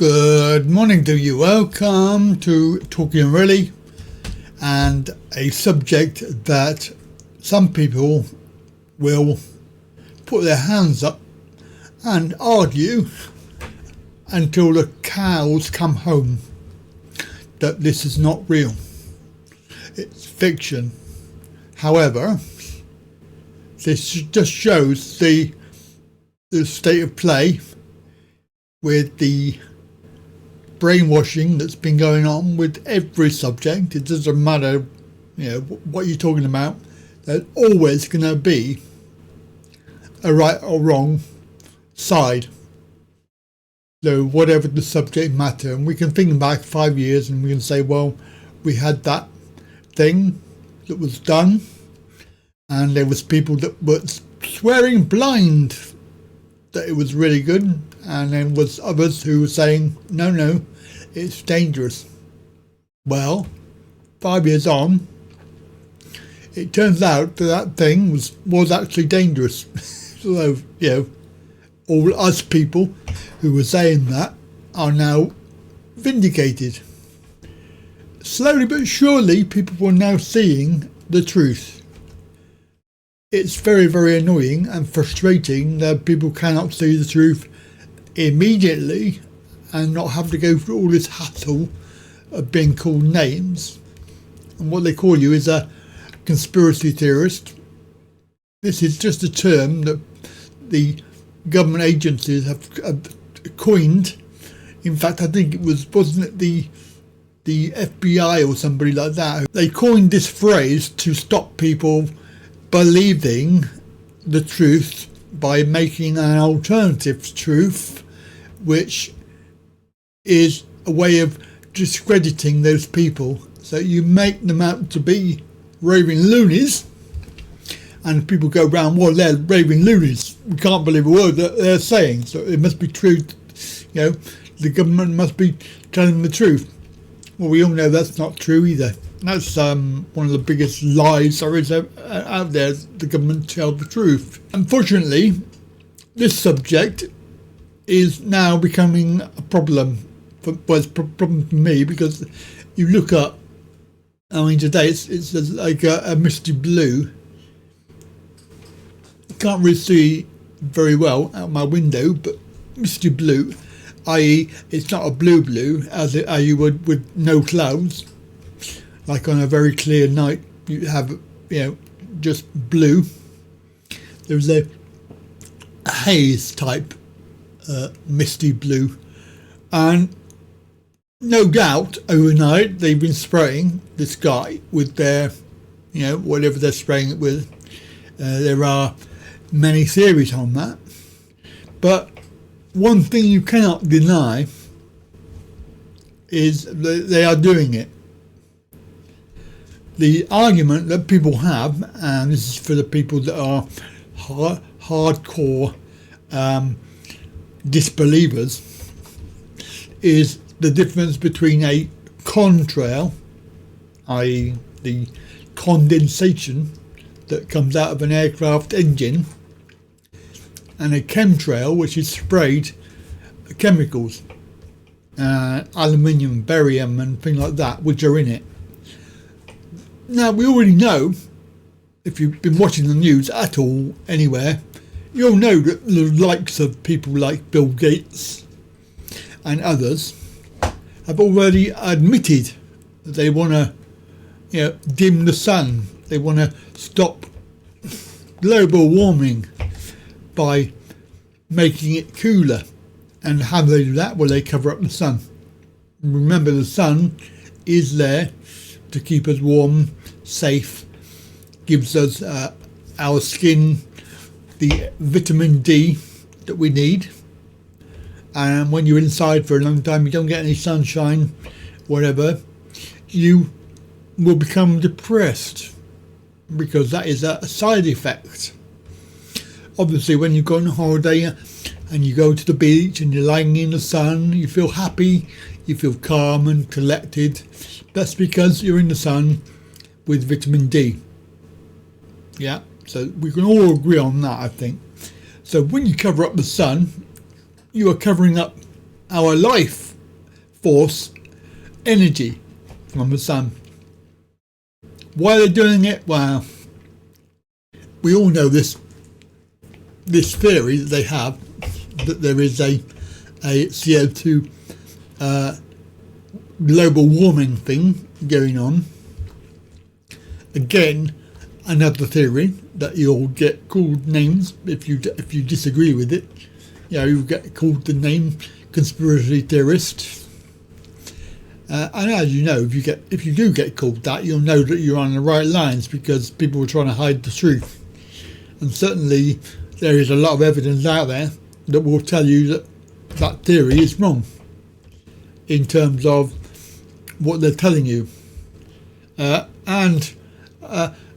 Good morning to you. Welcome to Talkin really, and a subject that some people will put their hands up and argue until the cows come home that this is not real. It's fiction. However, this just shows the state of play with the brainwashing that's been going on with every subject. It doesn't matter, what you're talking about. There's always going to be a right or wrong side. So whatever the subject matter, and we can think back 5 years and we can say, well, we had that thing that was done, and there was people that were swearing blind that it was really good, and then was others who were saying, no, it's dangerous. Well, 5 years on, it turns out that thing was actually dangerous. So, all us people who were saying that are now vindicated. Slowly but surely, people are now seeing the truth. It's very, very annoying and frustrating that people cannot see the truth immediately and not have to go through all this hassle of being called names. And what they call you is a conspiracy theorist. This is just a term that the government agencies have coined. In fact, I think wasn't it the FBI or somebody like that? They coined this phrase to stop people believing the truth by making an alternative truth, which is a way of discrediting those people. So you make them out to be raving loonies, and people go around, well, they're raving loonies. We can't believe a word that they're saying, so it must be true. The government must be telling the truth. Well, we all know that's not true either. That's one of the biggest lies there is out there. The government tell the truth. Unfortunately, this subject is now becoming a problem. It's a problem for me because you look up. Today it's like a misty blue. Can't really see very well out my window, but misty blue, i.e., it's not a blue as you would with no clouds. Like on a very clear night, you have, just blue. There's a haze type misty blue. And no doubt overnight they've been spraying the sky with their, whatever they're spraying it with. There are many theories on that. But one thing you cannot deny is that they are doing it. The argument that people have, and this is for the people that are hardcore disbelievers, is the difference between a contrail, i.e. the condensation that comes out of an aircraft engine, and a chemtrail, which is sprayed chemicals, aluminium, barium and things like that, which are in it. Now, we already know, if you've been watching the news at all, anywhere, you'll know that the likes of people like Bill Gates and others have already admitted that they want to, dim the sun. They want to stop global warming by making it cooler. And how do they do that? Well, they cover up the sun. Remember, the sun is there to keep us warm, safe, gives us our skin the vitamin D that we need. And when you're inside for a long time, you don't get any sunshine, whatever, you will become depressed, because that is a side effect. Obviously, when you go on holiday and you go to the beach and you're lying in the sun, you feel happy, you feel calm and collected. That's because you're in the sun with vitamin D. Yeah, so we can all agree on that, I think. So when you cover up the sun, you are covering up our life. force energy from the sun. Why are they doing it? Well, we all know this theory that they have, that there is a CO2 global warming thing going on. Again, another theory that you'll get called names if you disagree with it. You'll get called the name conspiracy theorist. And as you know, if you do get called that, you'll know that you're on the right lines, because people are trying to hide the truth. And certainly there is a lot of evidence out there that will tell you that that theory is wrong in terms of what they're telling you. And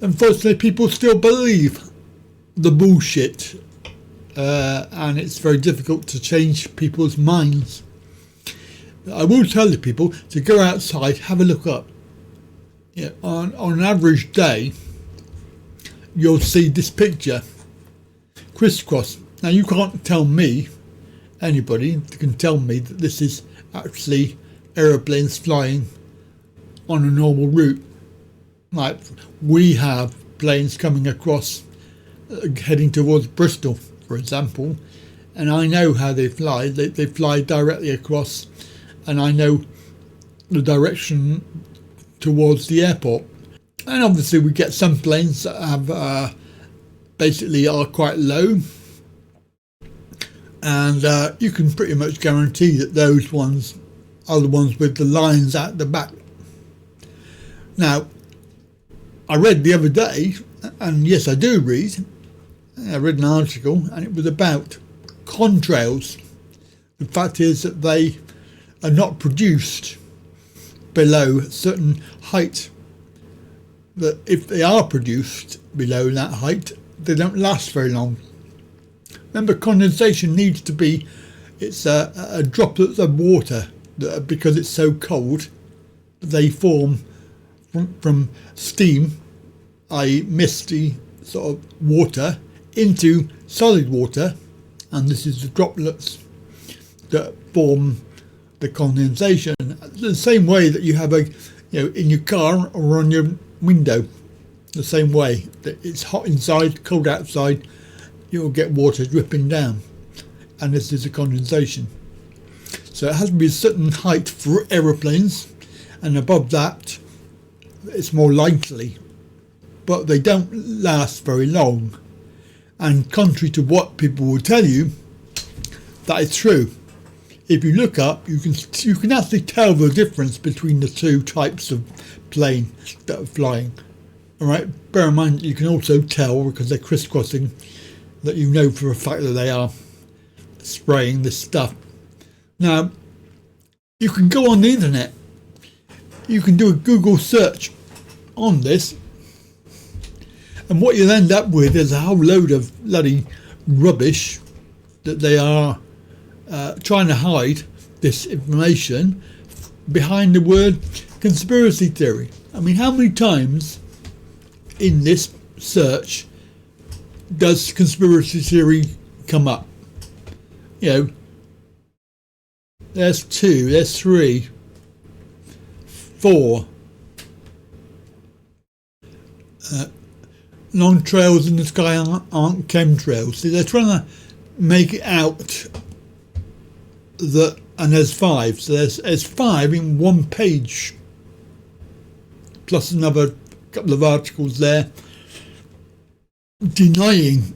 unfortunately, people still believe the bullshit, and it's very difficult to change people's minds. I will tell you people to go outside, have a look up. On an average day, you'll see this picture, crisscross. Now, you can't tell me, anybody can tell me that this is actually aeroplanes flying on a normal route. Like, we have planes coming across, heading towards Bristol, for example, and I know how they fly. They fly directly across, and I know the direction towards the airport. And obviously we get some planes that have basically are quite low, and you can pretty much guarantee that those ones are the ones with the lines at the back. Now, I read the other day, and yes, I do read, I read an article, and it was about contrails. The fact is that they are not produced below a certain height. That if they are produced below that height, they don't last very long. Remember, condensation needs to be, it's a droplets of water that, because it's so cold, they form from steam, i.e. misty sort of water, into solid water, and this is the droplets that form the condensation. The same way that you have in your car or on your window, the same way that it's hot inside, cold outside, you'll get water dripping down, and this is a condensation. So it has to be a certain height for aeroplanes, and above that it's more likely, but they don't last very long. And contrary to what people will tell you, that is true. If you look up, you can actually tell the difference between the two types of plane that are flying. All right, bear in mind you can also tell, because they're crisscrossing, that you know for a fact that they are spraying this stuff. Now, you can go on the internet, you can do a Google search on this, and what you'll end up with is a whole load of bloody rubbish that they are trying to hide this information behind the word conspiracy theory. I mean, how many times in this search does conspiracy theory come up? There's 2, there's 3, 4. Long trails in the sky aren't chemtrails. See, they're trying to make it out that, and there's 5. So there's 5 in one page, plus another couple of articles there denying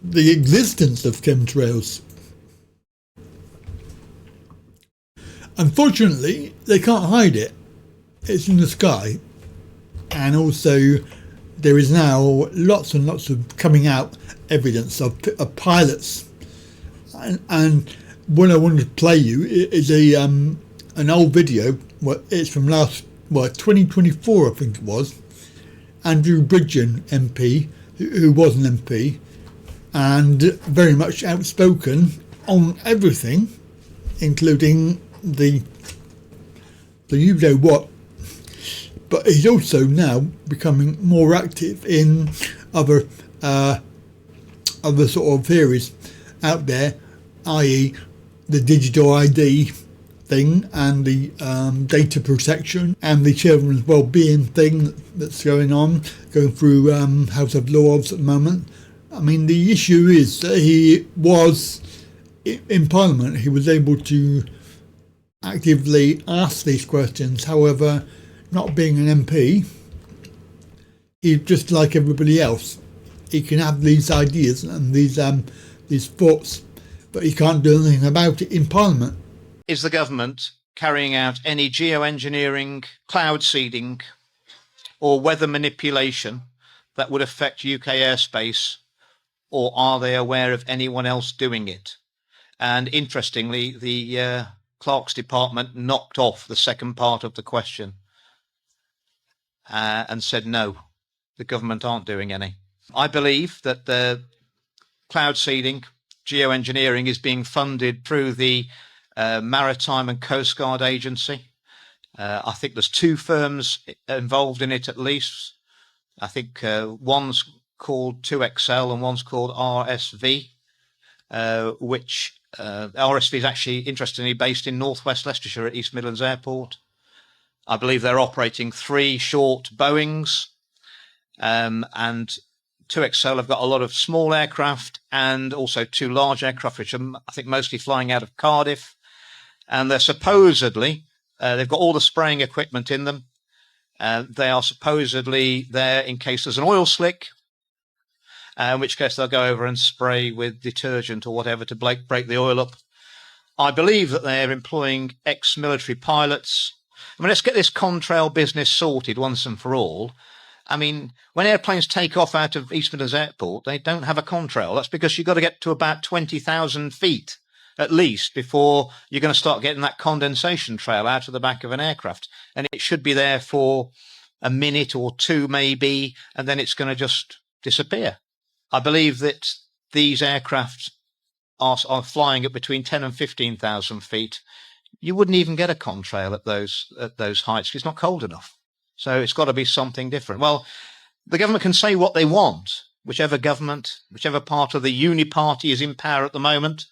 the existence of chemtrails. Unfortunately, they can't hide it. It's in the sky, and also there is now lots and lots of coming out evidence of pilots, and what I wanted to play you is an old video. It's from 2024, I think it was. Andrew Bridgen MP, who was an MP, and very much outspoken on everything, including the you know what. But he's also now becoming more active in other sort of theories out there, i.e. the digital ID thing and the data protection and the children's well-being thing that's going on, going through House of Lords at the moment. I mean, the issue is that he was in Parliament. He was able to actively ask these questions. However, not being an MP, he's just like everybody else. He can have these ideas and these thoughts, but he can't do anything about it in Parliament. Is the government carrying out any geoengineering, cloud seeding, or weather manipulation that would affect UK airspace, or are they aware of anyone else doing it? And interestingly, the Clerk's Department knocked off the second part of the question and said no, the government aren't doing any. I believe that the cloud seeding, geoengineering is being funded through the Maritime and Coast Guard Agency. I think there's two firms involved in it at least. I think one's called 2XL and one's called RSV, which RSV is actually interestingly based in northwest Leicestershire at East Midlands Airport. I believe they're operating 3 short Boeings, and 2XL have got a lot of small aircraft and also 2 large aircraft, which are, I think, mostly flying out of Cardiff. And they're supposedly, they've got all the spraying equipment in them. They are supposedly there in case there's an oil slick, in which case they'll go over and spray with detergent or whatever to break the oil up. I believe that they're employing ex-military pilots. I mean, let's get this chemtrail business sorted once and for all. I mean, when airplanes take off out of East Midlands Airport, they don't have a chemtrail. That's because you've got to get to about 20,000 feet at least before you're going to start getting that condensation trail out of the back of an aircraft. And it should be there for a minute or 2 maybe, and then it's going to just disappear. I believe that these aircraft are flying at between 10 and 15,000 feet. You wouldn't even get a contrail at those heights because it's not cold enough. So it's got to be something different. Well, the government can say what they want, whichever government, whichever part of the uni party is in power at the moment.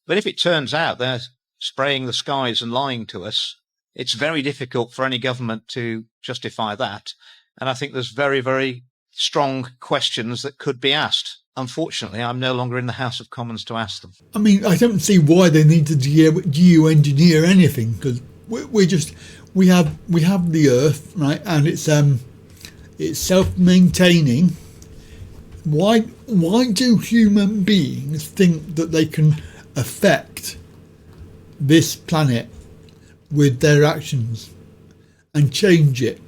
But if it turns out they're spraying the skies and lying to us, it's very difficult for any government to justify that. And I think there's very, very strong questions that could be asked. Unfortunately, I'm no longer in the House of Commons to ask them. I mean, I don't see why they need to geoengineer anything, because we have the Earth, right, and it's self-maintaining. Why do human beings think that they can affect this planet with their actions and change it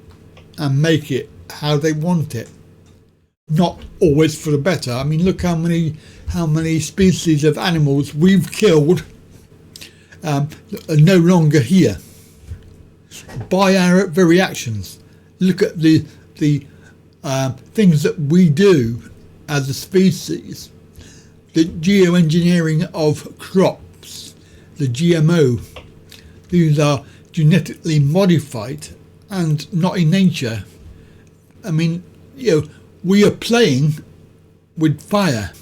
and make it how they want it? Not always for the better. I mean, look how many species of animals we've killed are no longer here by our very actions. Look at the things that we do as a species. The geoengineering of crops, the GMO. These are genetically modified and not in nature. I mean, we are playing with fire,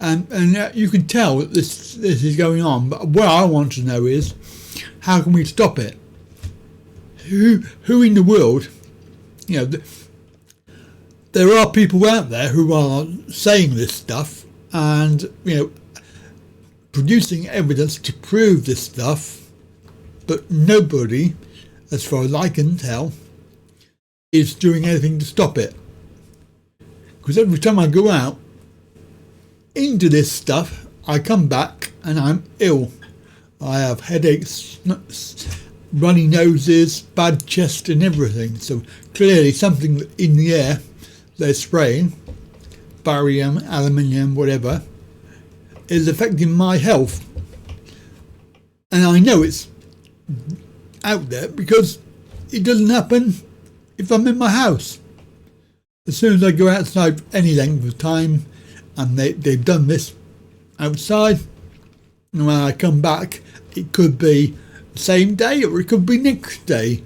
and you can tell that this is going on. But what I want to know is, how can we stop it? Who in the world, there are people out there who are saying this stuff and producing evidence to prove this stuff, but nobody, as far as I can tell, is doing anything to stop it. Because every time I go out into this stuff, I come back and I'm ill. I have headaches, runny noses, bad chest and everything. So clearly something in the air they're spraying, barium, aluminium, whatever, is affecting my health. And I know it's out there because it doesn't happen if I'm in my house. As soon as I go outside any length of time, and they've done this outside, and when I come back, it could be the same day or it could be next day.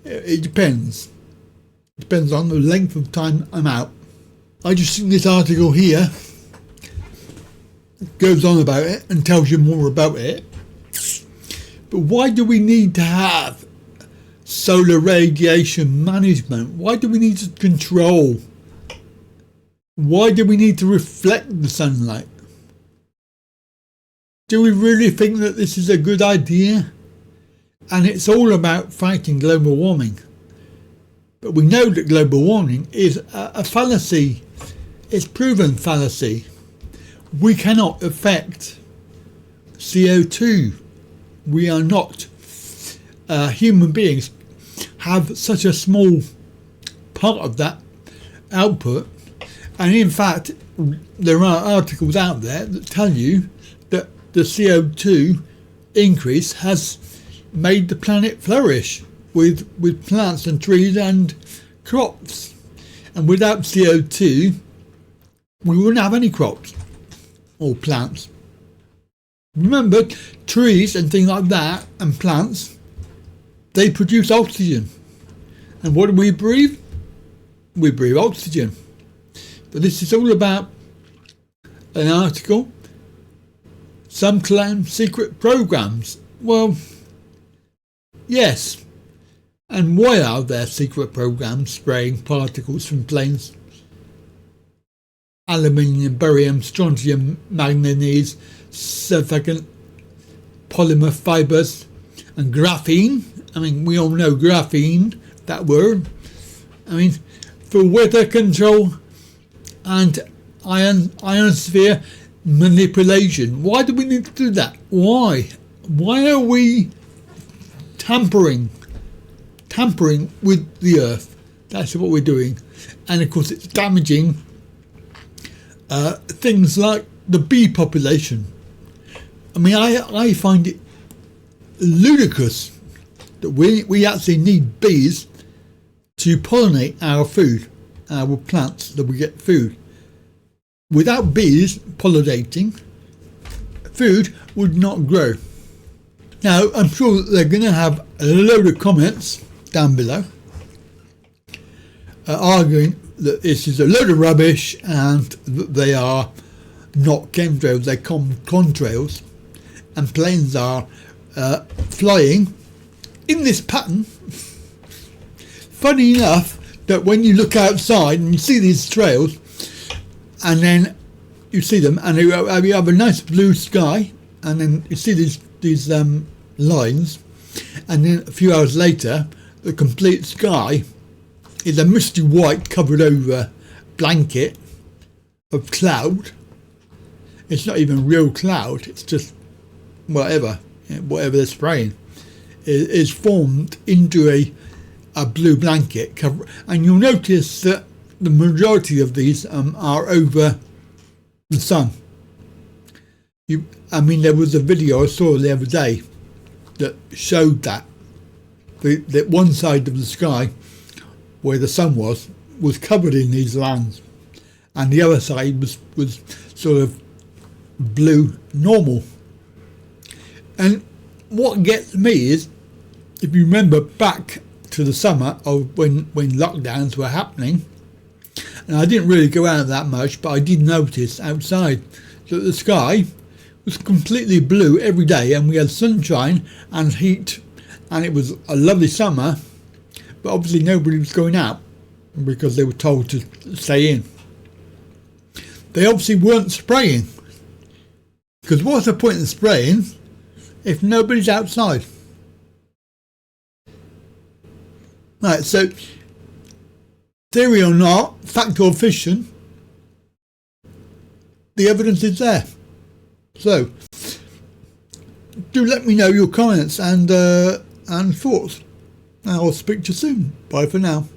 It depends. It depends on the length of time I'm out. I just think this article here goes on about it and tells you more about it. But why do we need to have solar radiation management? Why do we need to control? Why do we need to reflect the sunlight? Do we really think that this is a good idea? And it's all about fighting global warming. But we know that global warming is a fallacy. It's proven fallacy. We cannot affect CO2. We are not, human beings have such a small part of that output. And in fact, there are articles out there that tell you that the CO2 increase has made the planet flourish with plants and trees and crops. And without CO2, we wouldn't have any crops or plants. Remember, trees and things like that and plants, they produce oxygen. And what do we breathe? We breathe oxygen. But this is all about an article. Some claim secret programs. Well, yes. And why are there secret programs spraying particles from planes? Aluminium, barium, strontium, manganese, silicon, polymer fibres, and graphene. I mean, we all know graphene, that word. I mean, for weather control and ionosphere manipulation. Why do we need to do that? Why? Why are we tampering with the earth? That's what we're doing. And of course it's damaging things like the bee population. I mean, I find it ludicrous that we actually need bees to pollinate our food, our plants, that we get food. Without bees pollinating, food would not grow. Now, I'm sure that they're going to have a load of comments down below arguing that this is a load of rubbish and that they are not chemtrails, they're contrails, and planes are flying in this pattern. Funny enough that when you look outside and you see these trails, and then you see them, and you have a nice blue sky, and then you see these lines, and then a few hours later, the complete sky is a misty white covered over blanket of cloud. It's not even real cloud, it's just whatever they're spraying. It is formed into a blue blanket cover, and you'll notice that the majority of these are over the sun. I mean, there was a video I saw the other day that showed that one side of the sky where the sun was covered in these lands, and the other side was sort of blue normal. And what gets me is, if you remember back to the summer of when lockdowns were happening, and I didn't really go out that much, but I did notice outside that the sky was completely blue every day, and we had sunshine and heat, and it was a lovely summer, but obviously nobody was going out because they were told to stay in. They obviously weren't spraying, because what's the point in spraying if nobody's outside? Right, so theory or not, fact or fiction, the evidence is there. So do let me know your comments and thoughts. I'll speak to you soon. Bye for now.